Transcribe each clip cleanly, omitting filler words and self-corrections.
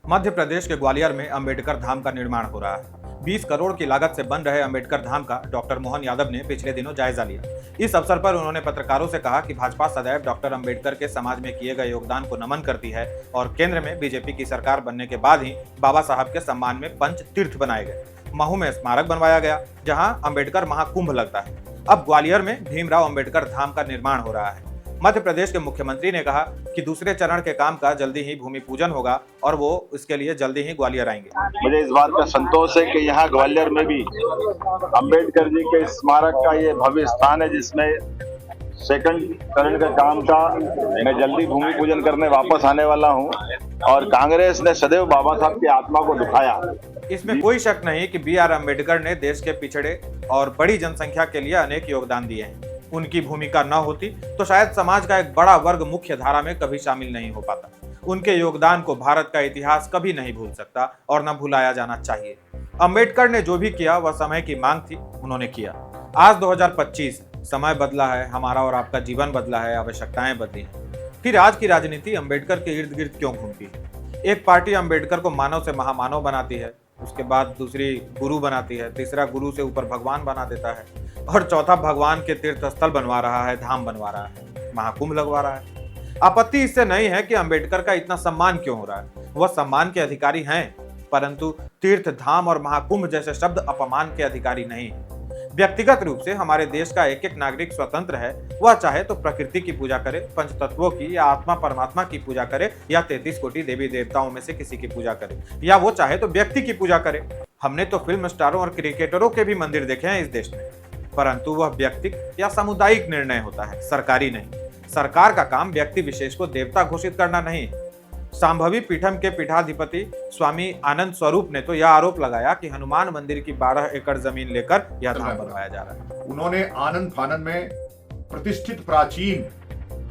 मध्य प्रदेश के ग्वालियर में अंबेडकर धाम का निर्माण हो रहा है। 20 करोड़ की लागत से बन रहे अंबेडकर धाम का डॉक्टर मोहन यादव ने पिछले दिनों जायजा लिया। इस अवसर पर उन्होंने पत्रकारों से कहा कि भाजपा सदैव डॉक्टर अंबेडकर के समाज में किए गए योगदान को नमन करती है और केंद्र में बीजेपी की सरकार बनने के बाद ही बाबा साहब के सम्मान में पंच तीर्थ बनाए गए। महू में स्मारक बनवाया गया जहां अंबेडकर महाकुंभ लगता है। अब ग्वालियर में भीमराव अंबेडकर धाम का निर्माण हो रहा है। मध्य प्रदेश के मुख्यमंत्री ने कहा कि दूसरे चरण के काम का जल्दी ही भूमि पूजन होगा और वो इसके लिए जल्दी ही ग्वालियर आएंगे। मुझे इस बात का संतोष है कि यहाँ ग्वालियर में भी अंबेडकर जी के स्मारक का ये भव्य स्थान है जिसमें सेकंड चरण के काम का मैं जल्दी भूमि पूजन करने वापस आने वाला हूँ। और कांग्रेस ने सदैव बाबा साहब की आत्मा को दुखाया। इसमें कोई शक नहीं कि B.R. अम्बेडकर ने देश के पिछड़े और बड़ी जनसंख्या के लिए अनेक योगदान दिए हैं। उनकी भूमिका न होती तो शायद समाज का एक बड़ा वर्ग मुख्य धारा में कभी शामिल नहीं हो पाता। उनके योगदान को भारत का इतिहास कभी नहीं भूल सकता और न भुलाया जाना चाहिए। अंबेडकर ने जो भी किया वह समय की मांग थी, उन्होंने किया। आज 2025 समय बदला है, हमारा और आपका जीवन बदला है, आवश्यकताएं बदली हैं। फिर आज की राजनीति अंबेडकर के इर्द गिर्द क्यों घूमती है? एक पार्टी अंबेडकर को मानव से महामानव बनाती है, उसके बाद दूसरी गुरु बनाती है, तीसरा गुरु से ऊपर भगवान बना देता है और चौथा भगवान के तीर्थ स्थल बनवा रहा है, धाम बनवा रहा है, महाकुंभ लगवा रहा है। आपत्ति इससे नहीं है कि अंबेडकर का इतना सम्मान क्यों हो रहा है। वह सम्मान के अधिकारी हैं, परंतु तीर्थ, धाम और महाकुंभ जैसे शब्द अपमान के अधिकारी नहीं है। व्यक्तिगत रूप से हमारे देश का एक एक नागरिक स्वतंत्र है। वह चाहे तो प्रकृति की पूजा करे, पंचतत्वों की या आत्मा परमात्मा की पूजा करे या 33 कोटि देवी देवताओं में से किसी की पूजा करे, या वो चाहे तो व्यक्ति की पूजा करे। हमने तो फिल्म स्टारों और क्रिकेटरों के भी मंदिर देखे हैं इस देश में, परंतु वह व्यक्तिगत या सामुदायिक निर्णय होता है, सरकारी नहीं। सरकार का काम व्यक्ति विशेष को देवता घोषित करना नहीं। सांभवी पीठम के पीठाधिपति स्वामी आनंद स्वरूप ने तो यह आरोप लगाया कि हनुमान मंदिर की 12 एकड़ जमीन लेकर यह धाम बनवाया जा रहा है। उन्होंने आनंद फानन में प्रतिष्ठित प्राचीन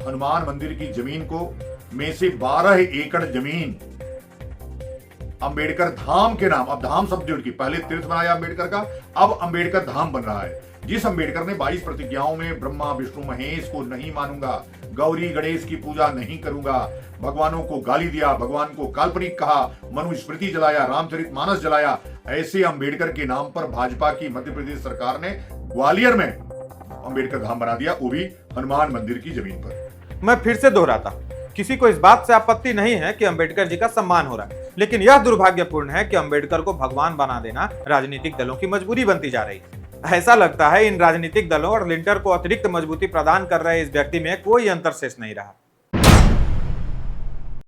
हनुमान मंदिर की जमीन को में से 12 एकड़ जमीन अंबेडकर धाम के नाम, अब धाम शब्द जुड़ की, पहले तीर्थ बनाया अंबेडकर का, अब अंबेडकर धाम बन रहा है। जिस अंबेडकर ने 22 प्रतिज्ञाओं में ब्रह्मा विष्णु महेश को नहीं मानूंगा, गौरी गणेश की पूजा नहीं करूंगा, भगवानों को गाली दिया, भगवान को काल्पनिक कहा, मनुस्मृति जलाया, रामचरितमानस जलाया, ऐसे अंबेडकर के नाम पर भाजपा की मध्य प्रदेश सरकार ने ग्वालियर में अंबेडकर धाम बना दिया, वो भी हनुमान मंदिर की जमीन पर। मैं फिर से दोहराता हूं, किसी को इस बात से आपत्ति नहीं है कि अंबेडकर जी का सम्मान हो रहा है, लेकिन यह दुर्भाग्यपूर्ण है कि अंबेडकर को भगवान बना देना राजनीतिक दलों की मजबूरी बनती जा रही है। ऐसा लगता है इन राजनीतिक दलों और लिंटर को अतिरिक्त मजबूती प्रदान कर रहे इस व्यक्ति में कोई अंतर शेष नहीं रहा।